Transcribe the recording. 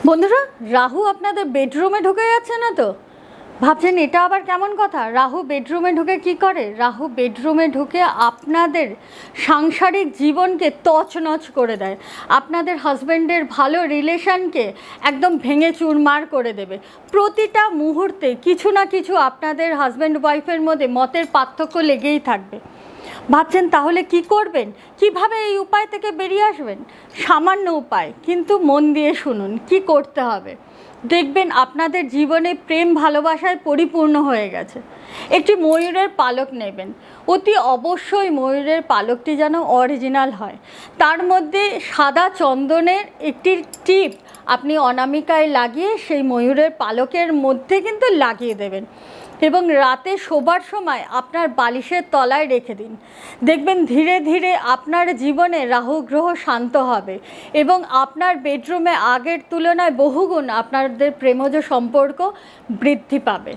বন্ধুরা, রাহু আপনাদের বেডরুমে ঢুকে যাচ্ছে না তো? ভাবছেন এটা আবার কেমন কথা? রাহু বেডরুমে ঢুকে কি করে? রাহু বেডরুমে ঢুকে আপনাদের সাংসারিক জীবনকে তছনছ করে দেয়। আপনাদের হাজব্যান্ডের ভালো রিলেশনকে একদম ভেঙে চুরমার করে দেবে। প্রতিটা মুহূর্তে কিছু না কিছু আপনাদের হাজব্যান্ড ওয়াইফের মধ্যে মতের পার্থক্য লেগেই থাকবে। ভাবছেন তাহলে কি করবেন, কিভাবে এই উপায় থেকে বেরিয়ে আসবেন? সামান্য উপায়, কিন্তু মন দিয়ে শুনুন কি করতে হবে। দেখবেন আপনাদের জীবনে প্রেম ভালোবাসায় পরিপূর্ণ হয়ে গেছে। একটি ময়ূরের পালক নেবেন, অতি অবশ্যই ময়ূরের পালকটি যেন অরিজিনাল হয়। তার মধ্যে সাদা চন্দনের একটি টিপ আপনি অনামিকায় লাগিয়ে সেই ময়ূরের পালকের মধ্যে কিন্তু লাগিয়ে দেবেন এবং রাতে শোবার সময় আপনার বালিশের তলায় রেখে দিন। দেখবেন ধীরে ধীরে আপনার জীবনে রাহু গ্রহ শান্ত হবে এবং আপনার বেডরুমে আগের তুলনায় বহুগুণ আপনাদের প্রেমজ সম্পর্ক বৃদ্ধি পাবে।